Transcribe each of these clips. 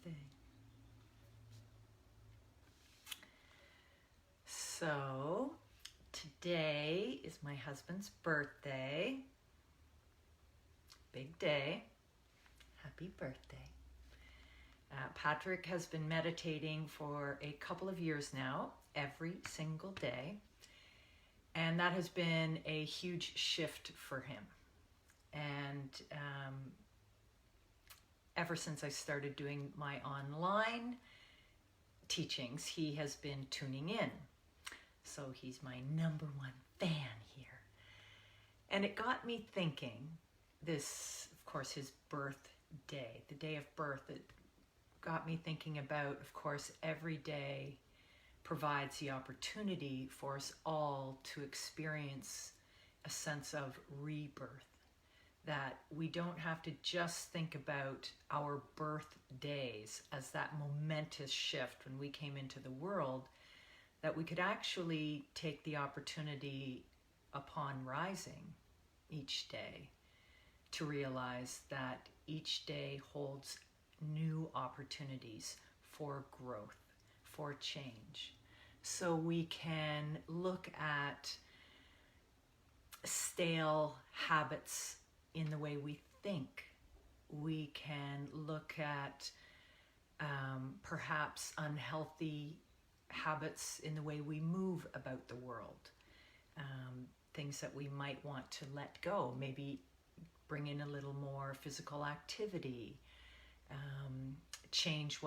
birthday. So, today is my husband's birthday. Big day. Happy birthday. Patrick has been meditating for a couple of years now, every single day. And that has been a huge shift for him. And ever since I started doing my online teachings, he has been tuning in. So he's my number one fan here. And it got me thinking, this, of course, his birthday, the day of birth, it got me thinking about, of course, every day provides the opportunity for us all to experience a sense of rebirth. That we don't have to just think about our birthdays as that momentous shift when we came into the world, that we could actually take the opportunity upon rising each day to realize that each day holds new opportunities for growth, for change. So we can look at stale habits in the way we think. We can look at perhaps unhealthy habits in the way we move about the world. Things that we might want to let go, maybe bring in a little more physical activity, change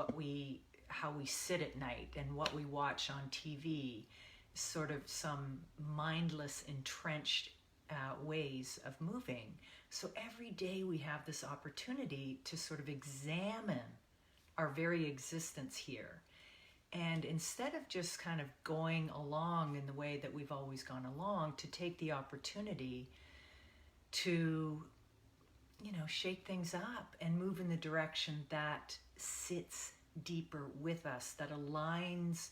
how we sit at night and what we watch on TV, sort of some mindless, entrenched ways of moving. So every day we have this opportunity to sort of examine our very existence here. And instead of just kind of going along in the way that we've always gone along, to take the opportunity to, shake things up and move in the direction that sits deeper with us, that aligns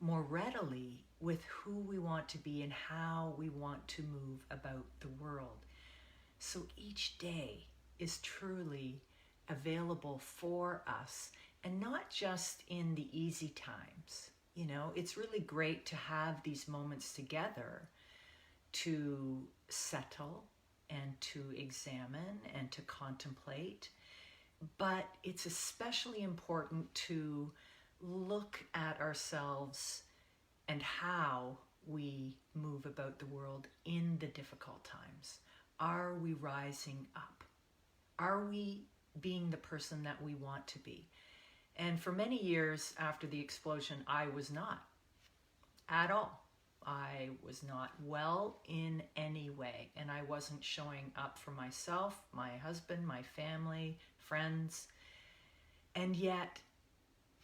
more readily with who we want to be and how we want to move about the world. So each day is truly available for us, and not just in the easy times. It's really great to have these moments together to settle and to examine and to contemplate. But it's especially important to look at ourselves and how we move about the world in the difficult times. Are we rising up? Are we being the person that we want to be? And for many years after the explosion, I was not at all. I was not well in any way, and I wasn't showing up for myself, my husband, my family, friends. And yet,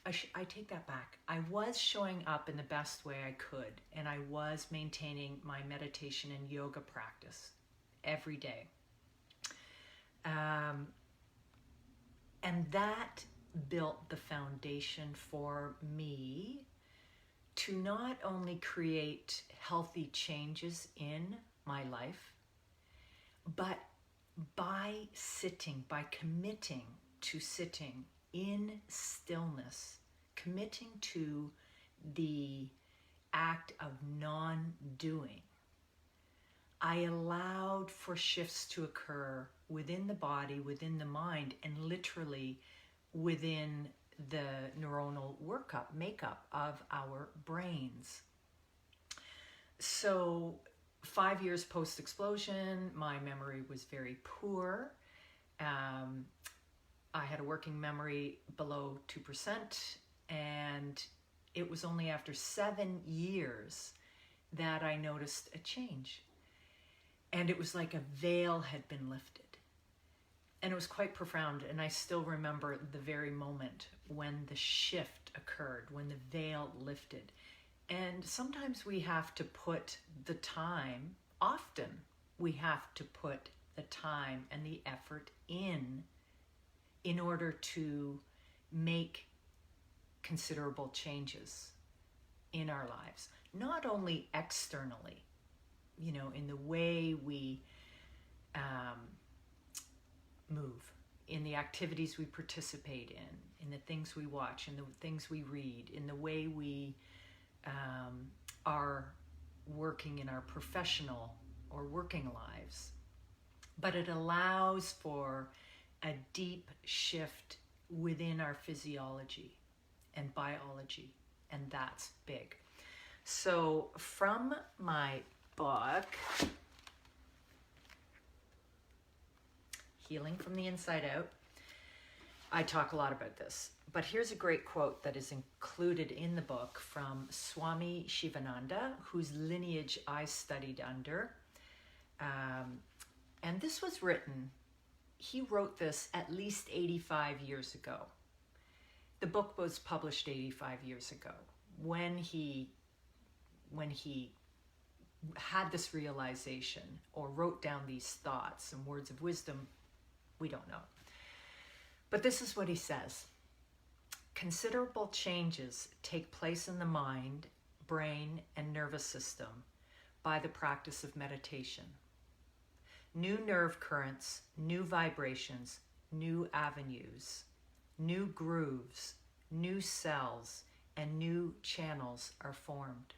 I take that back. I was showing up in the best way I could, and I was maintaining my meditation and yoga practice every day. And that built the foundation for me to not only create healthy changes in my life, but by committing to sitting in stillness, committing to the act of non-doing, I allowed for shifts to occur within the body, within the mind, and literally within the neuronal makeup of our brains. So 5 years post-explosion, my memory was very poor. I had a working memory below 2%, and it was only after 7 years that I noticed a change. And it was like a veil had been lifted. And it was quite profound, and I still remember the very moment when the shift occurred, when the veil lifted. And sometimes we have to put the time, often we have to put the time and the effort in order to make considerable changes in our lives. Not only externally, in the way we move, in the activities we participate in the things we watch, in the things we read, in the way we are working in our professional or working lives. But it allows for a deep shift within our physiology and biology, and that's big. So from my book, Healing from the Inside Out, I talk a lot about this. But here's a great quote that is included in the book from Swami Sivananda, whose lineage I studied under. And this was written, he wrote this at least 85 years ago. The book was published 85 years ago when he had this realization or wrote down these thoughts and words of wisdom. We don't know. But this is what he says. Considerable changes take place in the mind, brain, and nervous system by the practice of meditation. New nerve currents, new vibrations, new avenues, new grooves, new cells, and new channels are formed.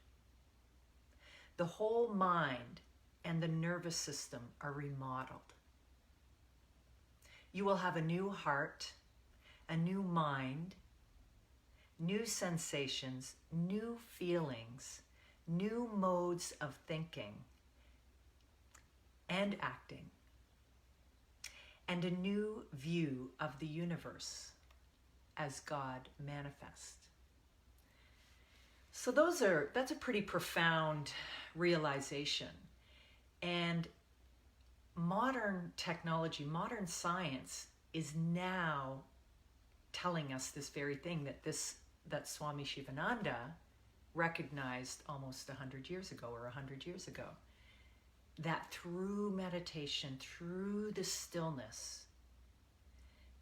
The whole mind and the nervous system are remodeled. You will have a new heart, a new mind, new sensations, new feelings, new modes of thinking and acting, and a new view of the universe as God manifests. So that's a pretty profound realization. And modern technology, modern science is now telling us this very thing that Swami Sivananda recognized almost 100 years ago or 100 years ago. That through meditation, through the stillness,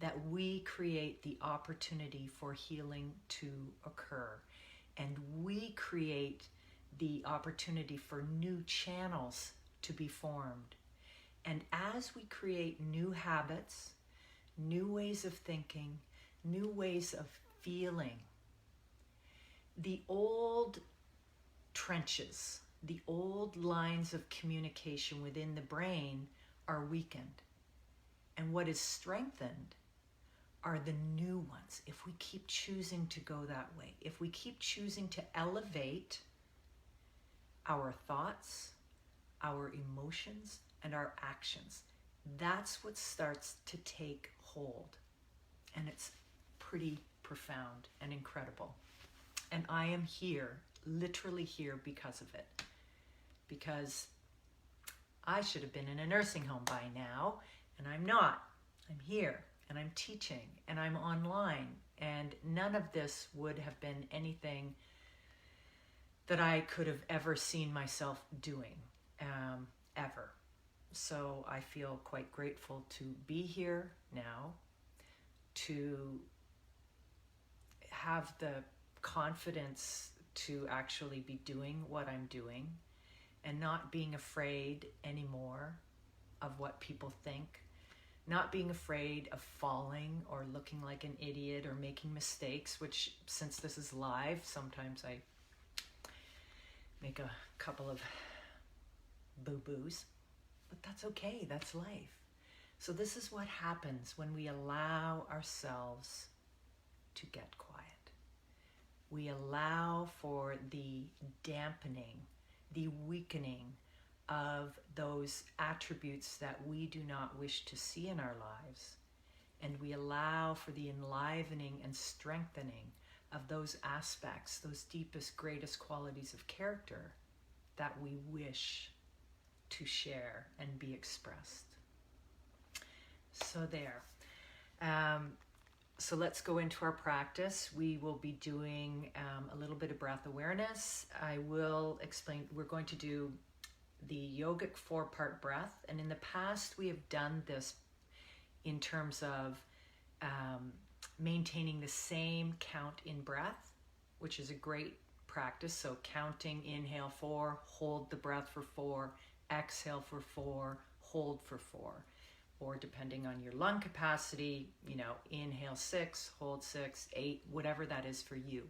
that we create the opportunity for healing to occur. And we create the opportunity for new channels to be formed. And as we create new habits, new ways of thinking, new ways of feeling, the old trenches, the old lines of communication within the brain are weakened. And what is strengthened are the new ones. If we keep choosing to go that way, if we keep choosing to elevate our thoughts, our emotions, and our actions, that's what starts to take hold. And it's pretty profound and incredible. And I am here, literally here because of it. Because I should have been in a nursing home by now, and I'm not. I'm here, and I'm teaching, and I'm online, and none of this would have been anything that I could have ever seen myself doing, ever. So I feel quite grateful to be here now, to have the confidence to actually be doing what I'm doing, and not being afraid anymore of what people think, not being afraid of falling or looking like an idiot or making mistakes, which, since this is live, sometimes I make a couple of boo-boos, but that's okay, that's life. So this is what happens when we allow ourselves to get quiet. We allow for the dampening, the weakening of those attributes that we do not wish to see in our lives. And we allow for the enlivening and strengthening of those aspects, those deepest, greatest qualities of character that we wish to share and be expressed. So there. So let's go into our practice. We will be doing a little bit of breath awareness. I will explain, we're going to do the yogic 4-part breath. And in the past, we have done this in terms of maintaining the same count in breath, which is a great practice. So counting, inhale 4, hold the breath for 4, exhale for 4, hold for 4. or depending on your lung capacity, inhale 6, hold 6, 8, whatever that is for you.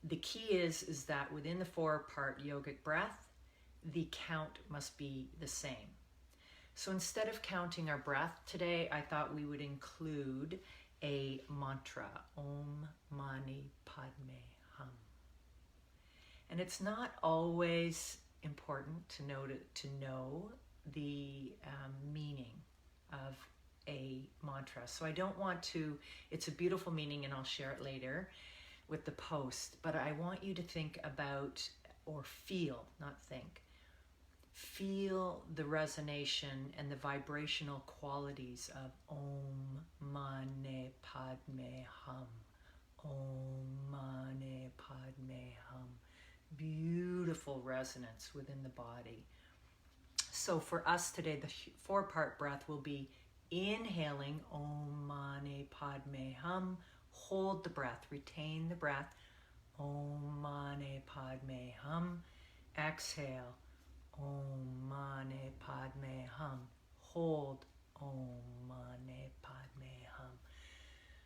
The key is that within the 4-part yogic breath, the count must be the same. So instead of counting our breath today, I thought we would include a mantra, Om Mani Padme Hum. And it's not always important to know the meaning of a mantra. So I don't want to, it's a beautiful meaning and I'll share it later with the post, but I want you to think about, or feel, not think, feel the resonation and the vibrational qualities of Om Mani Padme Hum. Om Mani Padme Hum. Beautiful resonance within the body. So for us today, the 4-part breath will be inhaling Om Mani Padme Hum. Hold the breath, retain the breath. Om Mani Padme Hum. Exhale. Om Mani Padme Hum. Hold. Om Mani Padme Hum.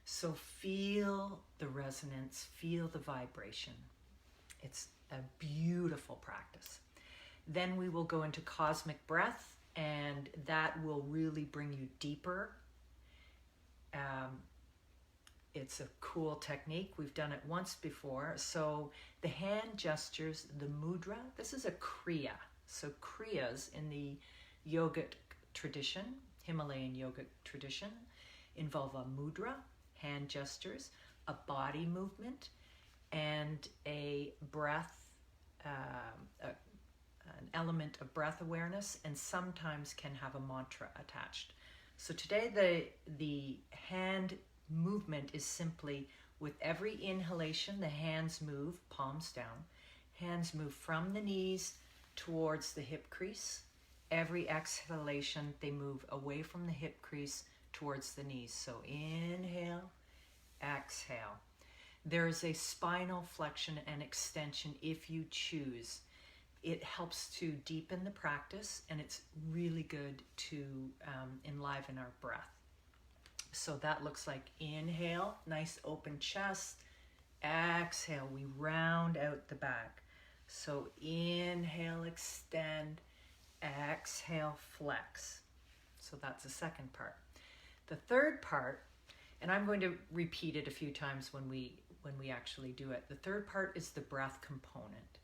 So feel the resonance, feel the vibration. It's a beautiful practice. Then we will go into cosmic breath, and that will really bring you deeper. It's a cool technique. We've done it once before. So the hand gestures, the mudra, this is a kriya. So kriyas in the yogic tradition, Himalayan yogic tradition, involve a mudra, hand gestures, a body movement, and a breath, an element of breath awareness, and sometimes can have a mantra attached. So today the hand movement is simply, with every inhalation, the hands move, palms down. Hands move from the knees towards the hip crease. Every exhalation, they move away from the hip crease towards the knees. So inhale, exhale. There is a spinal flexion and extension if you choose. It helps to deepen the practice, and it's really good to enliven our breath. So that looks like inhale, nice open chest. Exhale, we round out the back. So inhale, extend. Exhale, flex. So that's the second part. The third part, and I'm going to repeat it a few times when we actually do it. The third part is the breath component.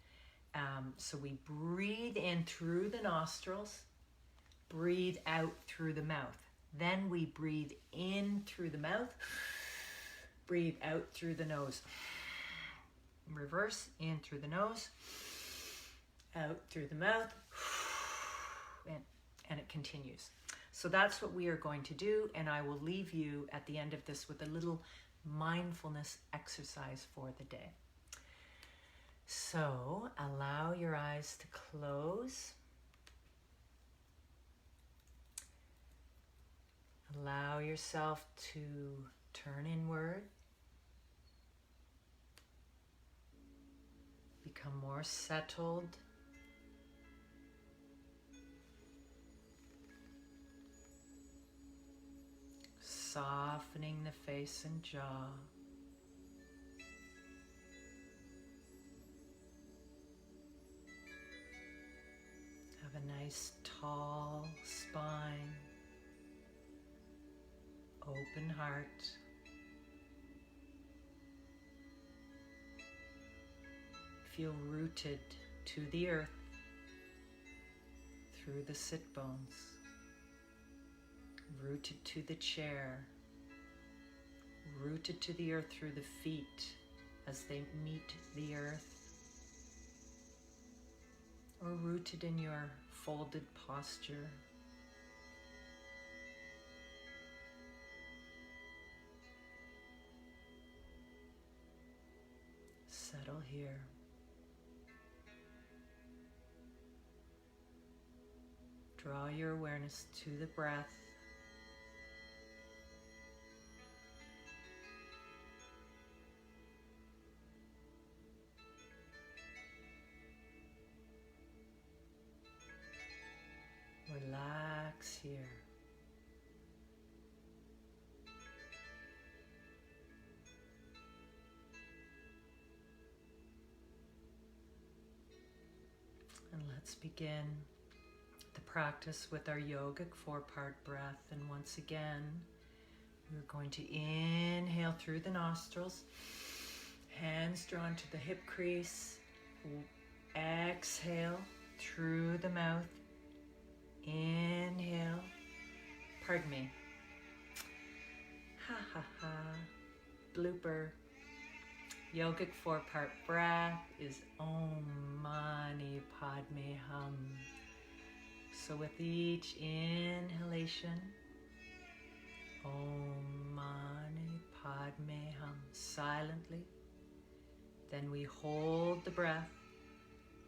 So we breathe in through the nostrils, breathe out through the mouth. Then we breathe in through the mouth, breathe out through the nose. Reverse, in through the nose, out through the mouth, and it continues. So that's what we are going to do, and I will leave you at the end of this with a little mindfulness exercise for the day. So allow your eyes to close. Allow yourself to turn inward. Become more settled. Softening the face and jaw. Have a nice tall spine. Open heart. Feel rooted to the earth through the sit bones, rooted to the chair, rooted to the earth through the feet as they meet the earth, or rooted in your folded posture. Settle here. Draw your awareness to the breath. Relax here. begin the practice with our yogic 4-part breath. And once again, we're going to inhale through the nostrils, hands drawn to the hip crease. Exhale through the mouth. Inhale. Pardon me. Ha ha ha. Blooper. Yogic 4-part breath is Om Mani Padme Hum. So with each inhalation, Om Mani Padme Hum silently. Then we hold the breath.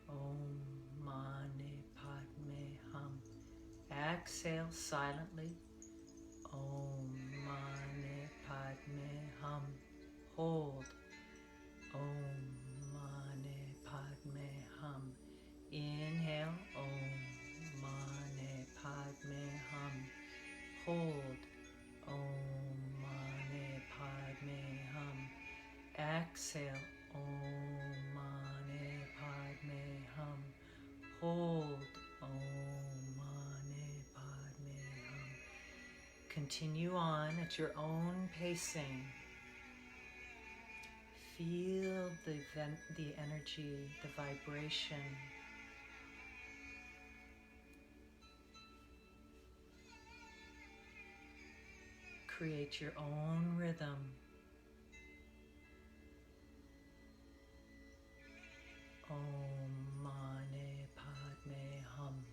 Om Mani Padme Hum. Exhale silently. Om Mani Padme Hum. Hold. Om Mani Padme Hum. Inhale. Om Mani Padme Hum. Hold. Om Mani Padme Hum. Exhale. Om Mani Padme Hum. Hold. Om Mani Padme Hum. Continue on at your own pacing. Feel the energy, the vibration. Create your own rhythm. Om Mani Padme Hum.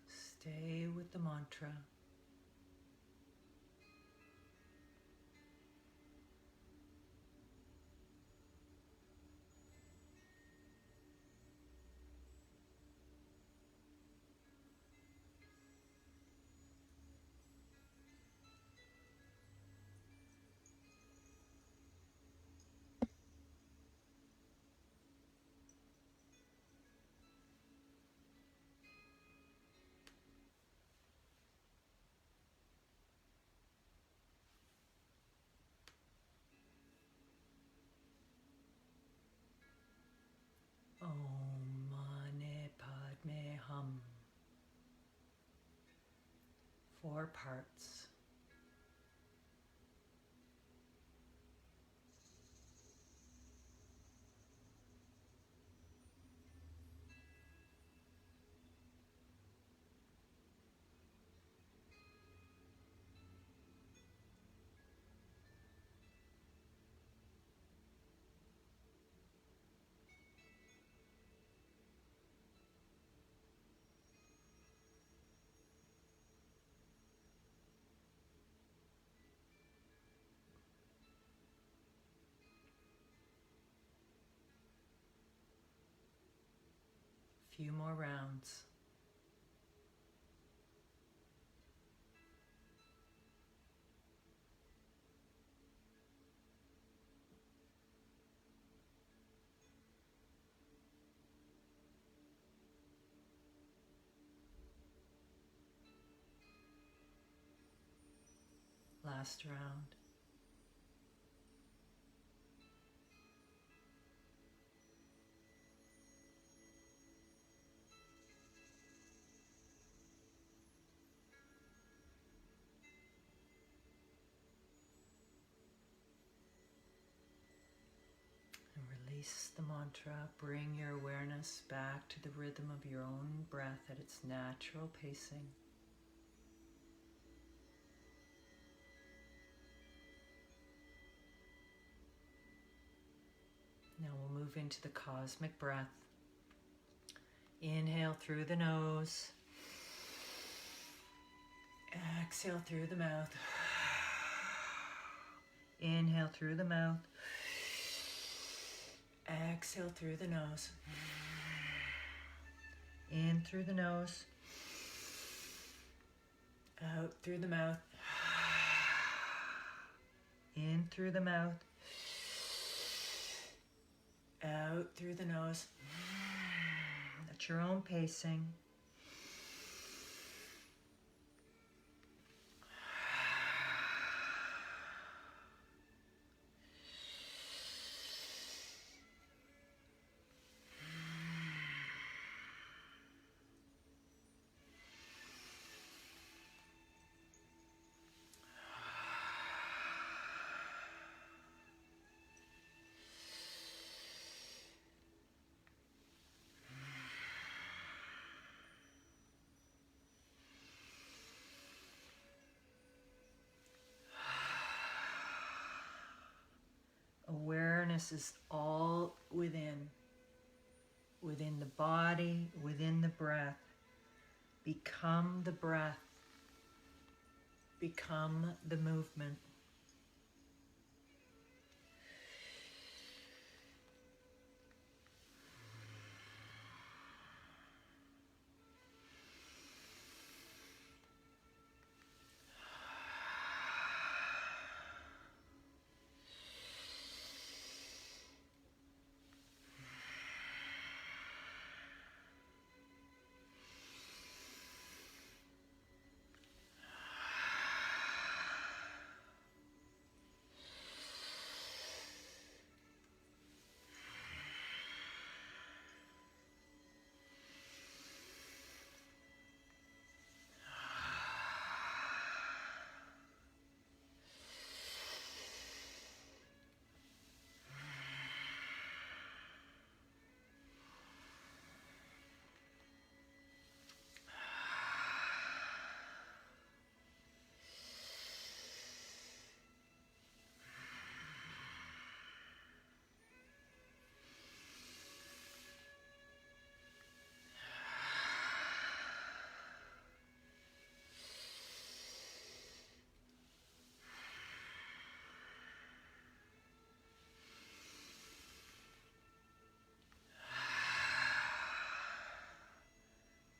Stay with the mantra. Om Mani Padme Hum. 4 parts. Few more rounds. Last round. release the mantra. Bring your awareness back to the rhythm of your own breath at its natural pacing. Now we'll move into the cosmic breath. Inhale through the nose. Exhale through the mouth. Inhale through the mouth. Exhale through the nose. In through the nose. Out through the mouth. In through the mouth. Out through the nose. At your own pacing. Awareness is all within the body, within the breath. Become the breath. Become the movement.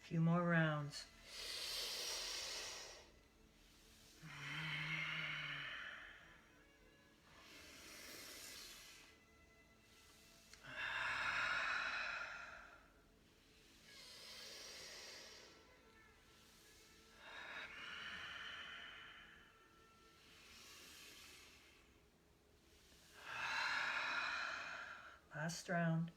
Few more rounds. Last round.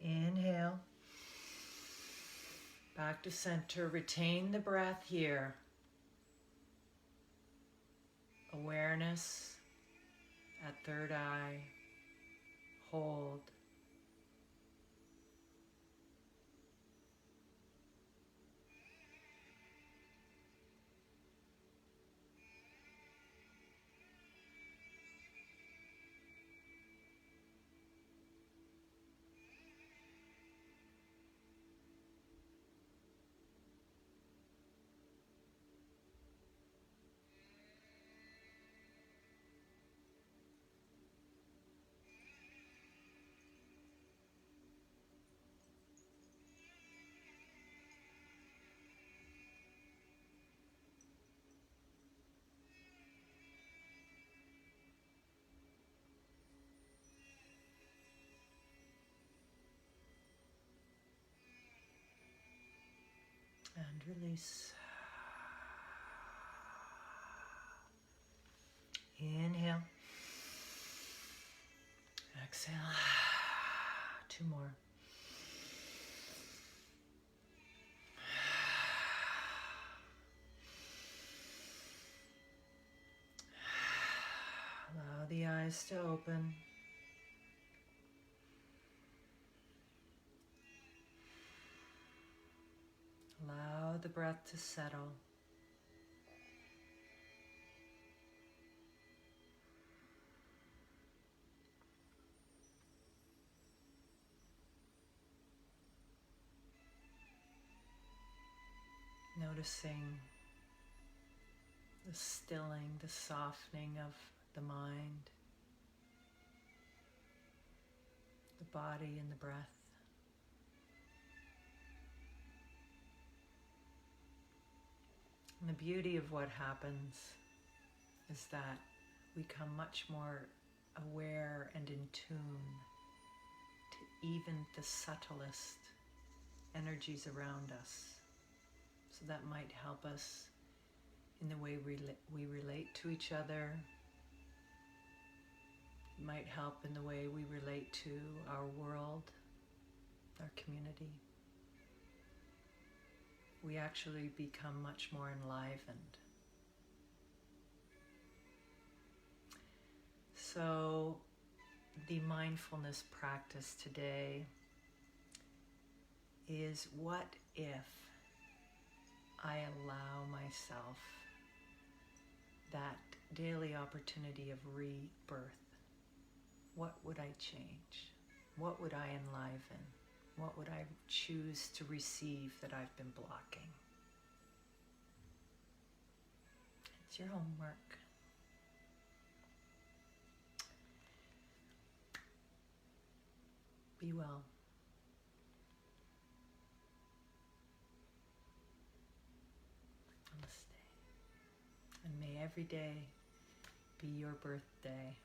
Inhale. Back to center. Retain the breath here. Awareness at third eye. Hold. And release. Inhale. Exhale. Two more. the eyes to open. Allow the breath to settle. Noticing the stilling, the softening of the mind, the body and the breath. And the beauty of what happens is that we become much more aware and in tune to even the subtlest energies around us. So that might help us in the way we relate to each other. It might help in the way we relate to our world, our community. We actually become much more enlivened. So the mindfulness practice today is, what if I allow myself that daily opportunity of rebirth? What would I change? What would I enliven? What would I choose to receive that I've been blocking? It's your homework. Be well. Namaste. And may every day be your birthday.